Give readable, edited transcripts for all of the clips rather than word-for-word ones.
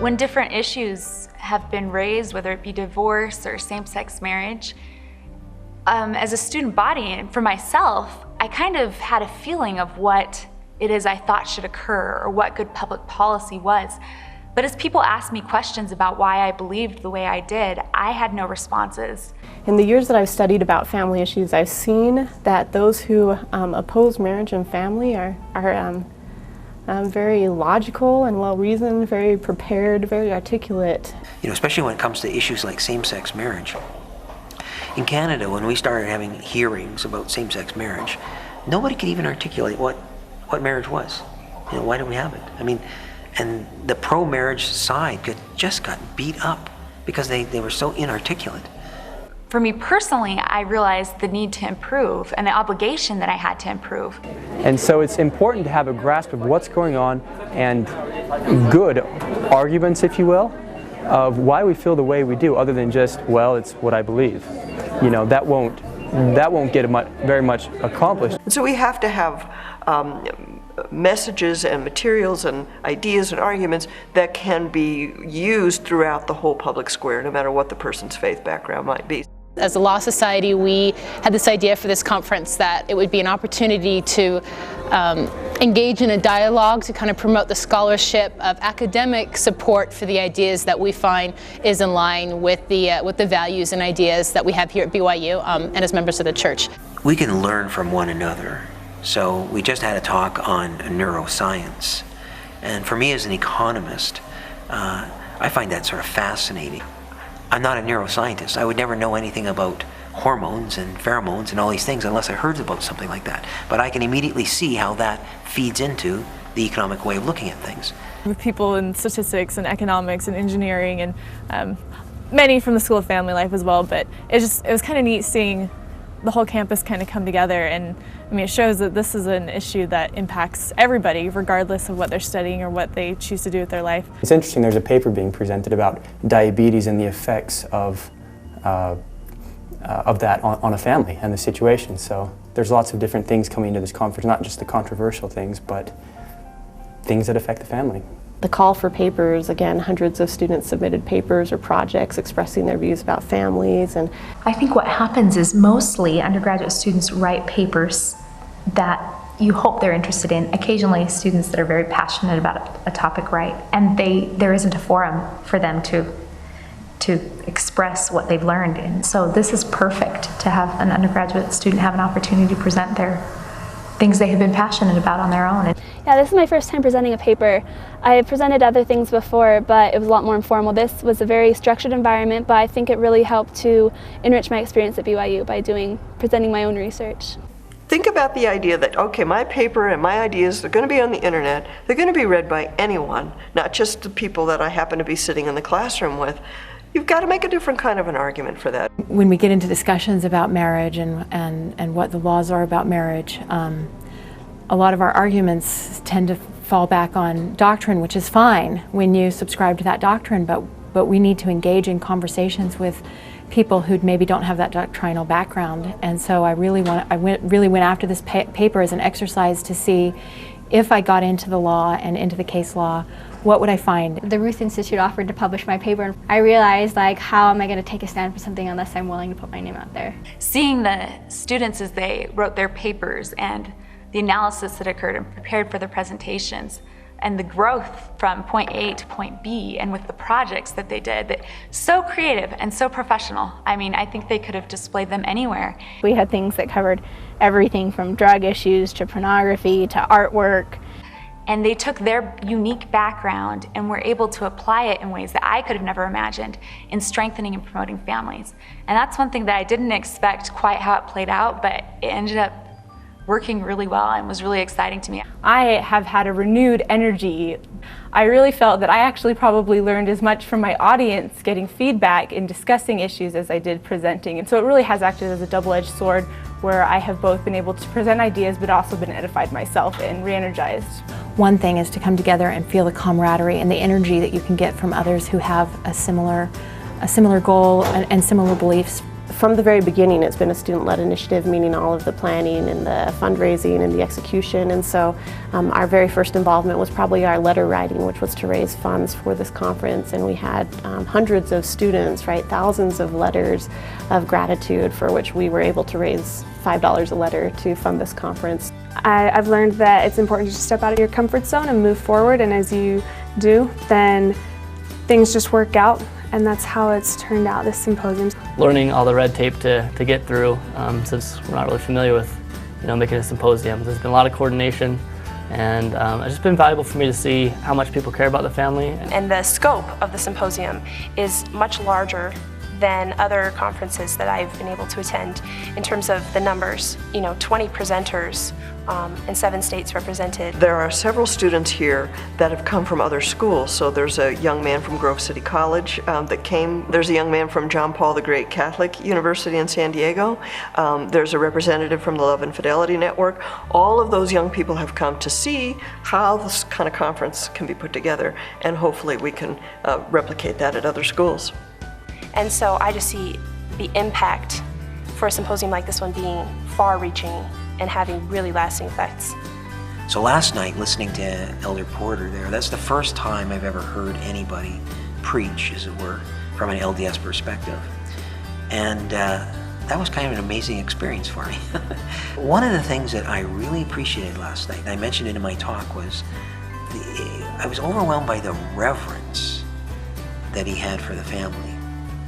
When different issues have been raised, whether it be divorce or same-sex marriage, as a student body and for myself, I kind of had a feeling of what it is I thought should occur or what good public policy was. But as people asked me questions about why I believed the way I did, I had no responses. In the years that I've studied about family issues, I've seen that those who oppose marriage and family are very logical and well-reasoned, very prepared, very articulate. You know, especially when it comes to issues like same-sex marriage. In Canada, when we started having hearings about same-sex marriage, nobody could even articulate what marriage was. You know, why do we have it? I mean, and the pro-marriage side just got beat up because they were so inarticulate. For me personally, I realized the need to improve and the obligation that I had to improve. And so it's important to have a grasp of what's going on and good arguments, if you will, of why we feel the way we do, other than just, well, it's what I believe. You know, that won't get very much accomplished. So we have to have messages and materials and ideas and arguments that can be used throughout the whole public square, no matter what the person's faith background might be. As a law society, we had this idea for this conference that it would be an opportunity to engage in a dialogue to kind of promote the scholarship of academic support for the ideas that we find is in line with the values and ideas that we have here at BYU and as members of the church. We can learn from one another. So we just had a talk on neuroscience. And for me as an economist, I find that sort of fascinating. I'm not a neuroscientist. I would never know anything about hormones and pheromones and all these things unless I heard about something like that. But I can immediately see how that feeds into the economic way of looking at things. With people in statistics and economics and engineering and many from the School of Family Life as well, but it was kind of neat seeing the whole campus kind of come together, and I mean, it shows that this is an issue that impacts everybody regardless of what they're studying or what they choose to do with their life. It's interesting, there's a paper being presented about diabetes and the effects of that on a family and the situation. So there's lots of different things coming into this conference, not just the controversial things, but things that affect the family. The call for papers, again, hundreds of students submitted papers or projects expressing their views about families. And I think what happens is mostly undergraduate students write papers that you hope they're interested in. Occasionally students that are very passionate about a topic write, and there isn't a forum for them to express what they've learned. And so this is perfect to have an undergraduate student have an opportunity to present their things they have been passionate about on their own. Yeah, this is my first time presenting a paper. I have presented other things before, but it was a lot more informal. This was a very structured environment, but I think it really helped to enrich my experience at BYU by presenting my own research. Think about the idea that, okay, my paper and my ideas are going to be on the internet. They're going to be read by anyone, not just the people that I happen to be sitting in the classroom with. You've got to make a different kind of an argument for that. When we get into discussions about marriage and what the laws are about marriage, a lot of our arguments tend to fall back on doctrine, which is fine when you subscribe to that doctrine, but we need to engage in conversations with people who maybe don't have that doctrinal background. And so I really went after this paper as an exercise to see if I got into the law and into the case law, what would I find? The Ruth Institute offered to publish my paper, and I realized, like, how am I going to take a stand for something unless I'm willing to put my name out there? Seeing the students as they wrote their papers and the analysis that occurred and prepared for the presentations, and the growth from point A to point B, and with the projects that they did, so creative and so professional. I mean, I think they could have displayed them anywhere. We had things that covered everything from drug issues to pornography to artwork. And they took their unique background and were able to apply it in ways that I could have never imagined in strengthening and promoting families. And that's one thing that I didn't expect quite how it played out, but it ended up working really well and was really exciting to me. I have had a renewed energy. I really felt that I actually probably learned as much from my audience getting feedback and discussing issues as I did presenting. And so it really has acted as a double-edged sword where I have both been able to present ideas but also been edified myself and re-energized. One thing is to come together and feel the camaraderie and the energy that you can get from others who have a similar goal and similar beliefs From the very beginning, it's been a student-led initiative, meaning all of the planning and the fundraising and the execution. And so our very first involvement was probably our letter writing, which was to raise funds for this conference. And we had hundreds of students write thousands of letters of gratitude, for which we were able to raise $5 a letter to fund this conference. I've learned that it's important to step out of your comfort zone and move forward, and as you do, then things just work out, and that's how it's turned out, this symposium. Learning all the red tape to get through, since we're not really familiar with making a symposium. There's been a lot of coordination, and it's just been valuable for me to see how much people care about the family. And the scope of the symposium is much larger than other conferences that I've been able to attend in terms of the numbers. 20 presenters and 7 states represented. There are several students here that have come from other schools. So there's a young man from Grove City College that came. There's a young man from John Paul the Great Catholic University in San Diego. There's a representative from the Love and Fidelity Network. All of those young people have come to see how this kind of conference can be put together, and hopefully we can replicate that at other schools. And so I just see the impact for a symposium like this one being far-reaching and having really lasting effects. So last night, listening to Elder Porter there, that's the first time I've ever heard anybody preach, as it were, from an LDS perspective. And that was kind of an amazing experience for me. One of the things that I really appreciated last night, and I mentioned it in my talk, was I was overwhelmed by the reverence that he had for the family.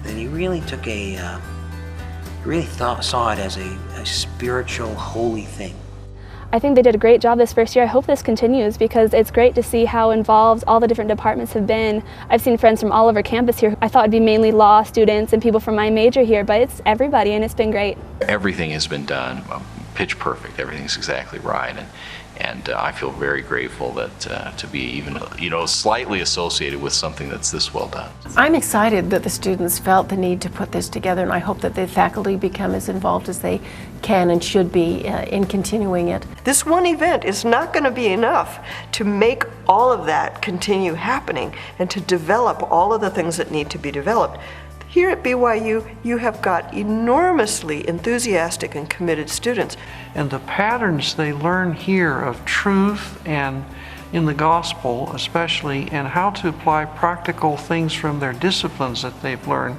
That he really took saw it as a spiritual, holy thing. I think they did a great job this first year. I hope this continues, because it's great to see how involved all the different departments have been. I've seen friends from all over campus here. I thought it'd be mainly law students and people from my major here, but it's everybody, and it's been great. Everything has been done pitch perfect. Everything's exactly right, and I feel very grateful that to be even slightly associated with something that's this well done. I'm excited that the students felt the need to put this together, and I hope that the faculty become as involved as they can and should be in continuing it. This one event is not going to be enough to make all of that continue happening and to develop all of the things that need to be developed. Here at BYU, you have got enormously enthusiastic and committed students. And the patterns they learn here of truth and in the gospel especially, and how to apply practical things from their disciplines that they've learned,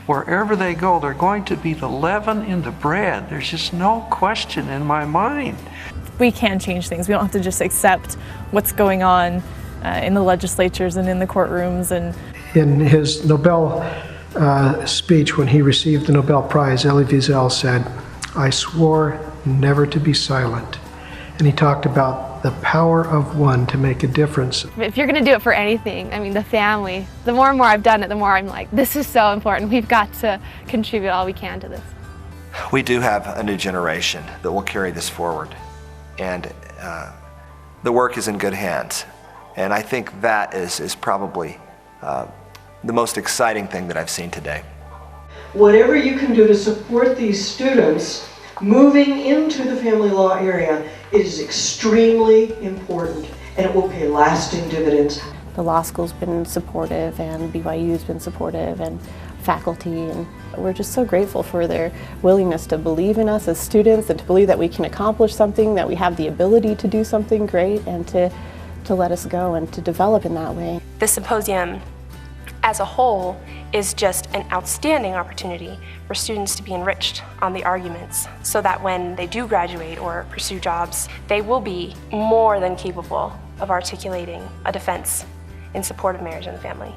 wherever they go, they're going to be the leaven in the bread. There's just no question in my mind. We can change things. We don't have to just accept what's going on in the legislatures and in the courtrooms. And in his Nobel speech when he received the Nobel Prize, Elie Wiesel said, "I swore never to be silent." And he talked about the power of one to make a difference. If you're going to do it for anything, I mean, the family, the more and more I've done it, the more I'm like, this is so important. We've got to contribute all we can to this. We do have a new generation that will carry this forward, and the work is in good hands. And I think that is probably the most exciting thing that I've seen today. Whatever you can do to support these students moving into the family law area is extremely important, and it will pay lasting dividends. The law school's been supportive, and BYU's been supportive, and faculty, and we're just so grateful for their willingness to believe in us as students and to believe that we can accomplish something, that we have the ability to do something great, and to let us go and to develop in that way. The symposium as a whole is just an outstanding opportunity for students to be enriched on the arguments, so that when they do graduate or pursue jobs, they will be more than capable of articulating a defense in support of marriage and the family.